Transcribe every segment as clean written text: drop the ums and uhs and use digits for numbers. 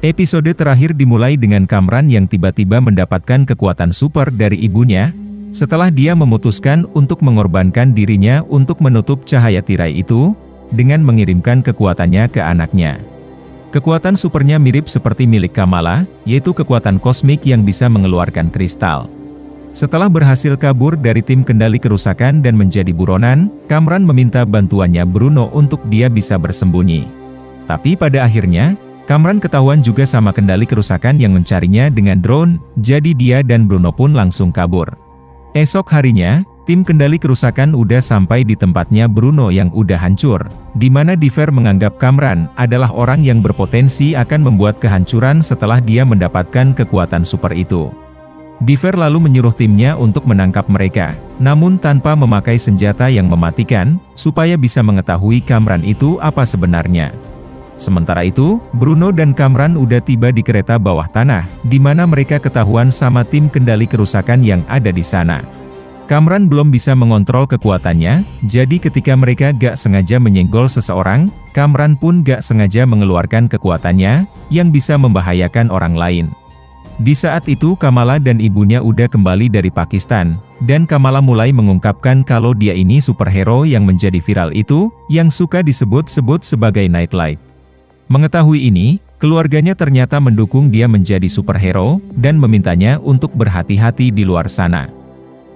Episode terakhir dimulai dengan Kamran yang tiba-tiba mendapatkan kekuatan super dari ibunya, setelah dia memutuskan untuk mengorbankan dirinya untuk menutup cahaya tirai itu, dengan mengirimkan kekuatannya ke anaknya. Kekuatan supernya mirip seperti milik Kamala, yaitu kekuatan kosmik yang bisa mengeluarkan kristal. Setelah berhasil kabur dari tim kendali kerusakan dan menjadi buronan, Kamran meminta bantuannya Bruno untuk dia bisa bersembunyi. Tapi pada akhirnya, Kamran ketahuan juga sama kendali kerusakan yang mencarinya dengan drone, jadi dia dan Bruno pun langsung kabur. Esok harinya, tim kendali kerusakan udah sampai di tempatnya Bruno yang udah hancur, di mana Diver menganggap Kamran adalah orang yang berpotensi akan membuat kehancuran setelah dia mendapatkan kekuatan super itu. Diver lalu menyuruh timnya untuk menangkap mereka, namun tanpa memakai senjata yang mematikan, supaya bisa mengetahui Kamran itu apa sebenarnya. Sementara itu, Bruno dan Kamran udah tiba di kereta bawah tanah, di mana mereka ketahuan sama tim kendali kerusakan yang ada di sana. Kamran belum bisa mengontrol kekuatannya, jadi ketika mereka gak sengaja menyenggol seseorang, Kamran pun gak sengaja mengeluarkan kekuatannya, yang bisa membahayakan orang lain. Di saat itu Kamala dan ibunya udah kembali dari Pakistan, dan Kamala mulai mengungkapkan kalau dia ini superhero yang menjadi viral itu, yang suka disebut-sebut sebagai Nightlight. Mengetahui ini, keluarganya ternyata mendukung dia menjadi superhero, dan memintanya untuk berhati-hati di luar sana.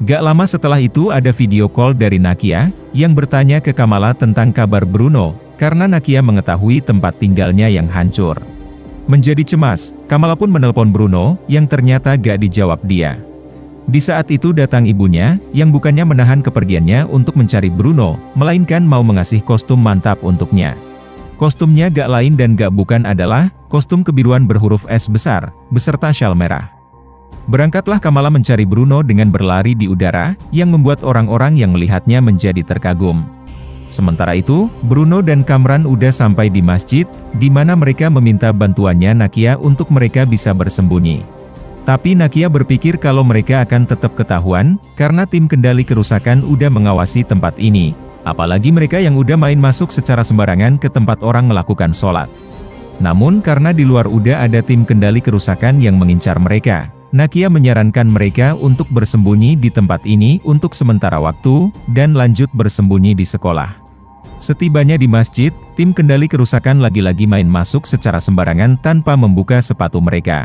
Gak lama setelah itu ada video call dari Nakia, yang bertanya ke Kamala tentang kabar Bruno, karena Nakia mengetahui tempat tinggalnya yang hancur. Menjadi cemas, Kamala pun menelpon Bruno, yang ternyata gak dijawab dia. Di saat itu datang ibunya, yang bukannya menahan kepergiannya untuk mencari Bruno, melainkan mau mengasih kostum mantap untuknya. Kostumnya gak lain dan gak bukan adalah kostum kebiruan berhuruf S besar, beserta syal merah. Berangkatlah Kamala mencari Bruno dengan berlari di udara, yang membuat orang-orang yang melihatnya menjadi terkagum. Sementara itu, Bruno dan Kamran udah sampai di masjid, di mana mereka meminta bantuannya Nakia untuk mereka bisa bersembunyi. Tapi Nakia berpikir kalau mereka akan tetap ketahuan, karena tim kendali kerusakan udah mengawasi tempat ini. Apalagi mereka yang udah main masuk secara sembarangan ke tempat orang melakukan sholat. Namun karena di luar udah ada tim kendali kerusakan yang mengincar mereka, Nakia menyarankan mereka untuk bersembunyi di tempat ini untuk sementara waktu, dan lanjut bersembunyi di sekolah. Setibanya di masjid, tim kendali kerusakan lagi-lagi main masuk secara sembarangan tanpa membuka sepatu mereka.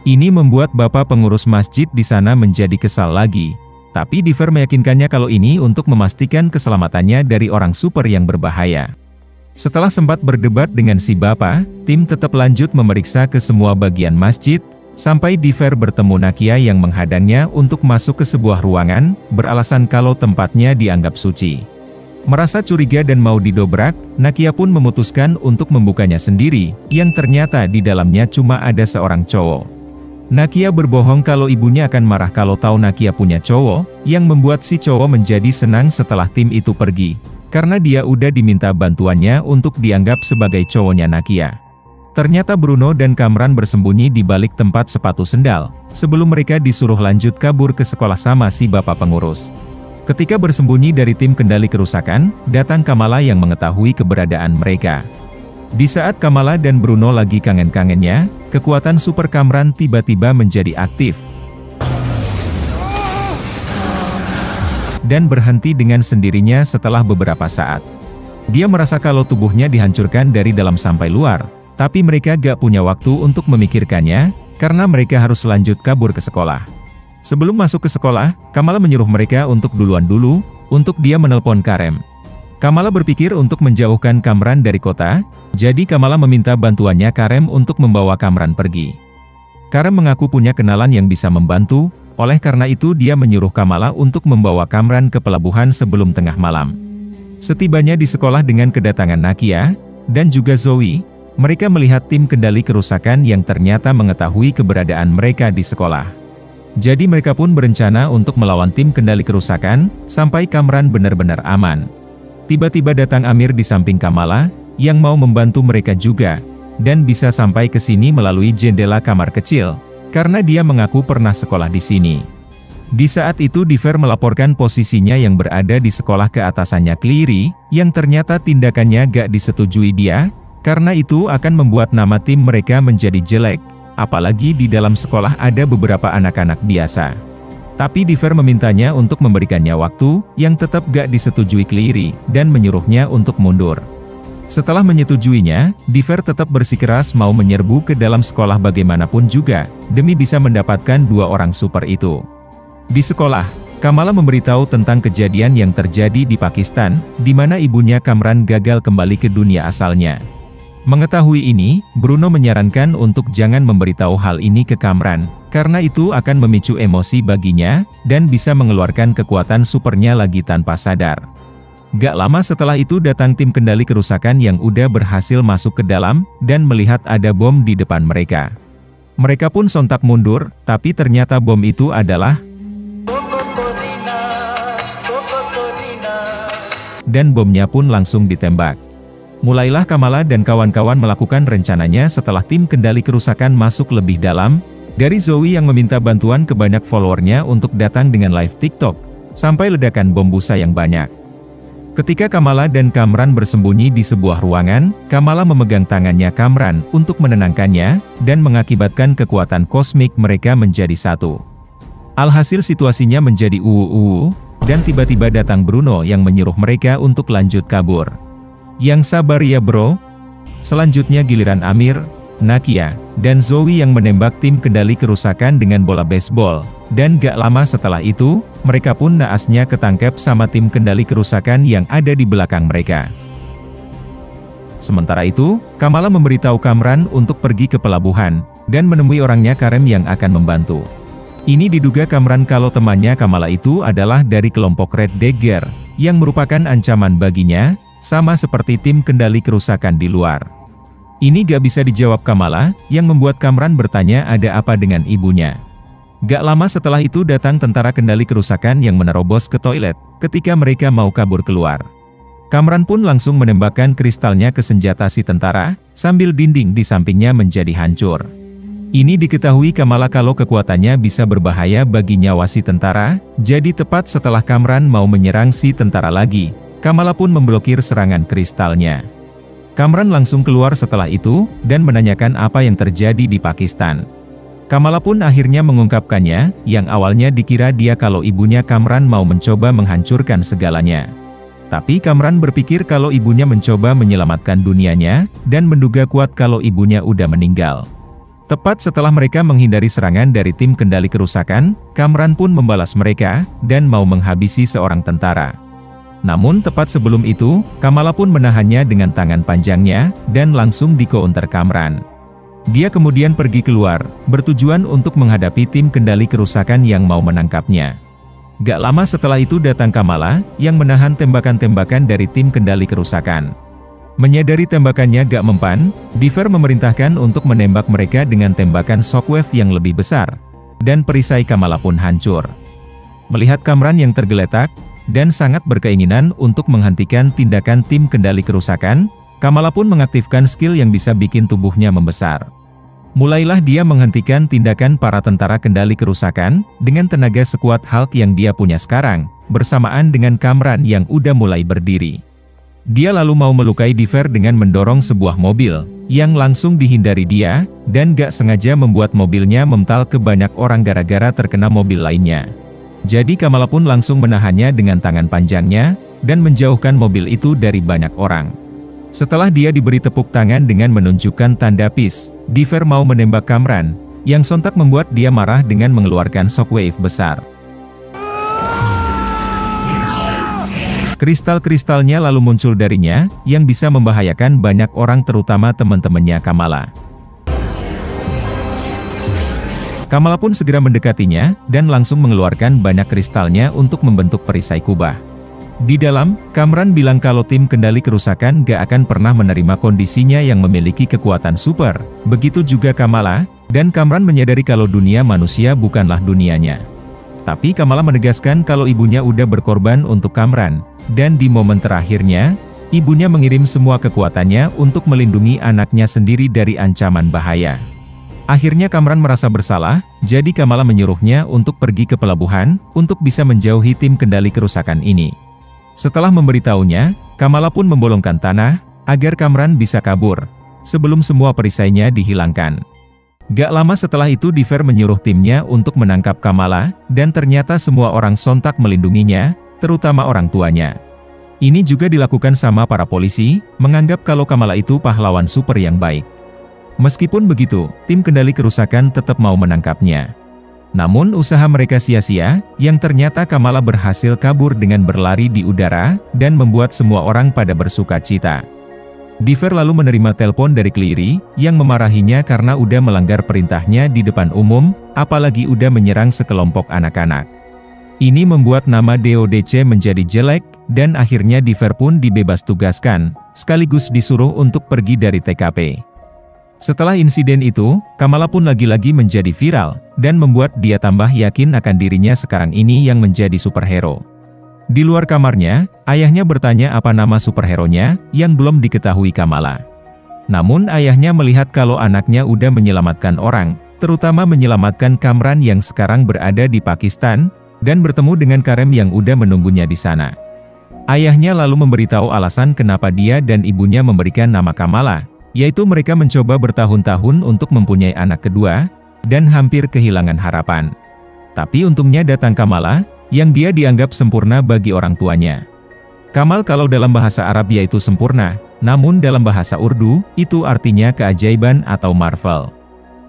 Ini membuat bapak pengurus masjid di sana menjadi kesal lagi. Tapi Diver meyakinkannya kalau ini untuk memastikan keselamatannya dari orang super yang berbahaya. Setelah sempat berdebat dengan si bapak, tim tetap lanjut memeriksa ke semua bagian masjid, sampai Diver bertemu Nakia yang menghadangnya untuk masuk ke sebuah ruangan, beralasan kalau tempatnya dianggap suci. Merasa curiga dan mau didobrak, Nakia pun memutuskan untuk membukanya sendiri, yang ternyata di dalamnya cuma ada seorang cowok. Nakia berbohong kalau ibunya akan marah kalau tahu Nakia punya cowok, yang membuat si cowok menjadi senang setelah tim itu pergi, karena dia udah diminta bantuannya untuk dianggap sebagai cowoknya Nakia. Ternyata Bruno dan Kamran bersembunyi di balik tempat sepatu sendal, sebelum mereka disuruh lanjut kabur ke sekolah sama si bapak pengurus. Ketika bersembunyi dari tim kendali kerusakan, datang Kamala yang mengetahui keberadaan mereka. Di saat Kamala dan Bruno lagi kangen-kangennya, kekuatan super Kamran tiba-tiba menjadi aktif. Dan berhenti dengan sendirinya setelah beberapa saat. Dia merasa kalau tubuhnya dihancurkan dari dalam sampai luar, tapi mereka gak punya waktu untuk memikirkannya, karena mereka harus lanjut kabur ke sekolah. Sebelum masuk ke sekolah, Kamala menyuruh mereka untuk duluan dulu, untuk dia menelpon Karem. Kamala berpikir untuk menjauhkan Kamran dari kota, jadi Kamala meminta bantuannya Karem untuk membawa Kamran pergi. Karem mengaku punya kenalan yang bisa membantu, oleh karena itu dia menyuruh Kamala untuk membawa Kamran ke pelabuhan sebelum tengah malam. Setibanya di sekolah dengan kedatangan Nakia, dan juga Zoe, mereka melihat tim kendali kerusakan yang ternyata mengetahui keberadaan mereka di sekolah. Jadi mereka pun berencana untuk melawan tim kendali kerusakan, sampai Kamran benar-benar aman. Tiba-tiba datang Amir di samping Kamala, yang mau membantu mereka juga, dan bisa sampai ke sini melalui jendela kamar kecil, karena dia mengaku pernah sekolah di sini. Di saat itu Diver melaporkan posisinya yang berada di sekolah ke atasannya Cleary, yang ternyata tindakannya gak disetujui dia, karena itu akan membuat nama tim mereka menjadi jelek, apalagi di dalam sekolah ada beberapa anak-anak biasa. Tapi Diver memintanya untuk memberikannya waktu, yang tetap gak disetujui Cleary, dan menyuruhnya untuk mundur. Setelah menyetujuinya, Diver tetap bersikeras mau menyerbu ke dalam sekolah bagaimanapun juga, demi bisa mendapatkan dua orang super itu. Di sekolah, Kamala memberitahu tentang kejadian yang terjadi di Pakistan, di mana ibunya Kamran gagal kembali ke dunia asalnya. Mengetahui ini, Bruno menyarankan untuk jangan memberitahu hal ini ke Kamran, karena itu akan memicu emosi baginya, dan bisa mengeluarkan kekuatan supernya lagi tanpa sadar. Gak lama setelah itu datang tim kendali kerusakan yang udah berhasil masuk ke dalam, dan melihat ada bom di depan mereka. Mereka pun sontak mundur, tapi ternyata bom itu adalah dan bomnya pun langsung ditembak. Mulailah Kamala dan kawan-kawan melakukan rencananya setelah tim kendali kerusakan masuk lebih dalam, dari Zoe yang meminta bantuan ke banyak followernya untuk datang dengan live TikTok, sampai ledakan bom busa yang banyak. Ketika Kamala dan Kamran bersembunyi di sebuah ruangan, Kamala memegang tangannya Kamran untuk menenangkannya, dan mengakibatkan kekuatan kosmik mereka menjadi satu. Alhasil situasinya menjadi dan tiba-tiba datang Bruno yang menyuruh mereka untuk lanjut kabur. Yang sabar ya bro. Selanjutnya giliran Amir, Nakia, dan Zoe yang menembak tim kendali kerusakan dengan bola baseball. Dan gak lama setelah itu, mereka pun naasnya ketangkep sama tim kendali kerusakan yang ada di belakang mereka. Sementara itu, Kamala memberitahu Kamran untuk pergi ke pelabuhan, dan menemui orangnya Karem yang akan membantu. Ini diduga Kamran kalau temannya Kamala itu adalah dari kelompok Red Dagger, yang merupakan ancaman baginya, sama seperti tim kendali kerusakan di luar. Ini gak bisa dijawab Kamala, yang membuat Kamran bertanya ada apa dengan ibunya. Gak lama setelah itu datang tentara kendali kerusakan yang menerobos ke toilet, ketika mereka mau kabur keluar. Kamran pun langsung menembakkan kristalnya ke senjata si tentara, sambil dinding di sampingnya menjadi hancur. Ini diketahui Kamala kalau kekuatannya bisa berbahaya bagi nyawa si tentara, jadi tepat setelah Kamran mau menyerang si tentara lagi, Kamala pun memblokir serangan kristalnya. Kamran langsung keluar setelah itu, dan menanyakan apa yang terjadi di Pakistan. Kamala pun akhirnya mengungkapkannya, yang awalnya dikira dia kalau ibunya Kamran mau mencoba menghancurkan segalanya. Tapi Kamran berpikir kalau ibunya mencoba menyelamatkan dunianya, dan menduga kuat kalau ibunya udah meninggal. Tepat setelah mereka menghindari serangan dari tim kendali kerusakan, Kamran pun membalas mereka, dan mau menghabisi seorang tentara. Namun tepat sebelum itu, Kamala pun menahannya dengan tangan panjangnya, dan langsung di-counter Kamran. Dia kemudian pergi keluar, bertujuan untuk menghadapi tim kendali kerusakan yang mau menangkapnya. Gak lama setelah itu datang Kamala, yang menahan tembakan-tembakan dari tim kendali kerusakan. Menyadari tembakannya gak mempan, Diver memerintahkan untuk menembak mereka dengan tembakan shockwave yang lebih besar, dan perisai Kamala pun hancur. Melihat Kamran yang tergeletak, dan sangat berkeinginan untuk menghentikan tindakan tim kendali kerusakan, Kamala pun mengaktifkan skill yang bisa bikin tubuhnya membesar. Mulailah dia menghentikan tindakan para tentara kendali kerusakan, dengan tenaga sekuat Hulk yang dia punya sekarang, bersamaan dengan Kamran yang udah mulai berdiri. Dia lalu mau melukai Diver dengan mendorong sebuah mobil, yang langsung dihindari dia, dan gak sengaja membuat mobilnya mental ke banyak orang gara-gara terkena mobil lainnya. Jadi Kamala pun langsung menahannya dengan tangan panjangnya, dan menjauhkan mobil itu dari banyak orang. Setelah dia diberi tepuk tangan dengan menunjukkan tanda peace, Diver mau menembak Kamran, yang sontak membuat dia marah dengan mengeluarkan shockwave besar. Kristal-kristalnya lalu muncul darinya, yang bisa membahayakan banyak orang terutama teman-temannya Kamala. Kamala pun segera mendekatinya, dan langsung mengeluarkan banyak kristalnya untuk membentuk perisai kubah. Di dalam, Kamran bilang kalau tim kendali kerusakan gak akan pernah menerima kondisinya yang memiliki kekuatan super, begitu juga Kamala, dan Kamran menyadari kalau dunia manusia bukanlah dunianya. Tapi Kamala menegaskan kalau ibunya udah berkorban untuk Kamran, dan di momen terakhirnya, ibunya mengirim semua kekuatannya untuk melindungi anaknya sendiri dari ancaman bahaya. Akhirnya Kamran merasa bersalah, jadi Kamala menyuruhnya untuk pergi ke pelabuhan, untuk bisa menjauhi tim kendali kerusakan ini. Setelah memberitahunya, Kamala pun membolongkan tanah, agar Kamran bisa kabur, sebelum semua perisainya dihilangkan. Gak lama setelah itu Diver menyuruh timnya untuk menangkap Kamala, dan ternyata semua orang sontak melindunginya, terutama orang tuanya. Ini juga dilakukan sama para polisi, menganggap kalau Kamala itu pahlawan super yang baik. Meskipun begitu, tim kendali kerusakan tetap mau menangkapnya. Namun usaha mereka sia-sia, yang ternyata Kamala berhasil kabur dengan berlari di udara, dan membuat semua orang pada bersuka cita. Diver lalu menerima telepon dari Cleary, yang memarahinya karena udah melanggar perintahnya di depan umum, apalagi udah menyerang sekelompok anak-anak. Ini membuat nama DODC menjadi jelek, dan akhirnya Diver pun dibebas tugaskan, sekaligus disuruh untuk pergi dari TKP. Setelah insiden itu, Kamala pun lagi-lagi menjadi viral, dan membuat dia tambah yakin akan dirinya sekarang ini yang menjadi superhero. Di luar kamarnya, ayahnya bertanya apa nama superhero-nya, yang belum diketahui Kamala. Namun ayahnya melihat kalau anaknya udah menyelamatkan orang, terutama menyelamatkan Kamran yang sekarang berada di Pakistan, dan bertemu dengan Karem yang udah menunggunya di sana. Ayahnya lalu memberitahu alasan kenapa dia dan ibunya memberikan nama Kamala, yaitu mereka mencoba bertahun-tahun untuk mempunyai anak kedua, dan hampir kehilangan harapan. Tapi untungnya datang Kamala, yang dia dianggap sempurna bagi orang tuanya. Kamal kalau dalam bahasa Arab yaitu sempurna, namun dalam bahasa Urdu, itu artinya keajaiban atau Marvel.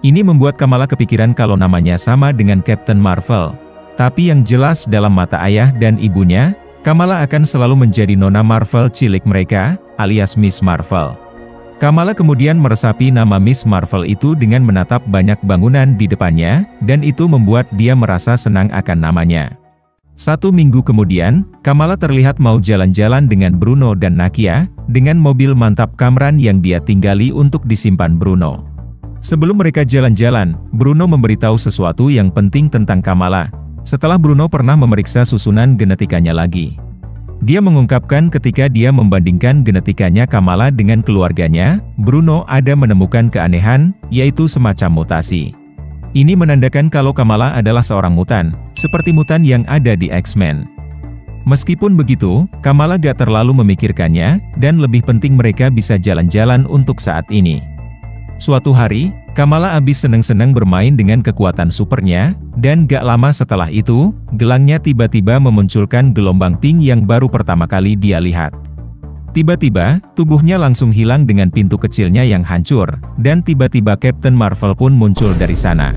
Ini membuat Kamala kepikiran kalau namanya sama dengan Captain Marvel. Tapi yang jelas dalam mata ayah dan ibunya, Kamala akan selalu menjadi Nona Marvel cilik mereka, alias Miss Marvel. Kamala kemudian meresapi nama Miss Marvel itu dengan menatap banyak bangunan di depannya, dan itu membuat dia merasa senang akan namanya. 1 minggu kemudian, Kamala terlihat mau jalan-jalan dengan Bruno dan Nakia, dengan mobil mantap Kamran yang dia tinggali untuk disimpan Bruno. Sebelum mereka jalan-jalan, Bruno memberitahu sesuatu yang penting tentang Kamala, setelah Bruno pernah memeriksa susunan genetikanya lagi. Dia mengungkapkan ketika dia membandingkan genetikanya Kamala dengan keluarganya, Bruno ada menemukan keanehan, yaitu semacam mutasi. Ini menandakan kalau Kamala adalah seorang mutan, seperti mutan yang ada di X-Men. Meskipun begitu, Kamala gak terlalu memikirkannya, dan lebih penting mereka bisa jalan-jalan untuk saat ini. Suatu hari, Kamala habis seneng-seneng bermain dengan kekuatan supernya, dan gak lama setelah itu, gelangnya tiba-tiba memunculkan gelombang pink yang baru pertama kali dia lihat. Tiba-tiba, tubuhnya langsung hilang dengan pintu kecilnya yang hancur, dan tiba-tiba Captain Marvel pun muncul dari sana.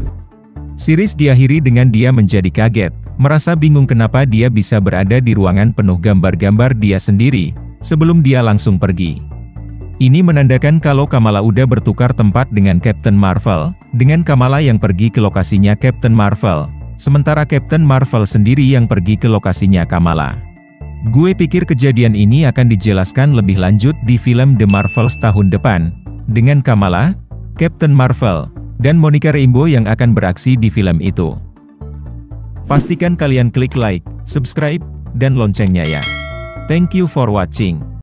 Series diakhiri dengan dia menjadi kaget, merasa bingung kenapa dia bisa berada di ruangan penuh gambar-gambar dia sendiri, sebelum dia langsung pergi. Ini menandakan kalau Kamala udah bertukar tempat dengan Captain Marvel, dengan Kamala yang pergi ke lokasinya Captain Marvel, sementara Captain Marvel sendiri yang pergi ke lokasinya Kamala. Gue pikir kejadian ini akan dijelaskan lebih lanjut di film The Marvels tahun depan, dengan Kamala, Captain Marvel, dan Monica Rambeau yang akan beraksi di film itu. Pastikan kalian klik like, subscribe, dan loncengnya ya. Thank you for watching.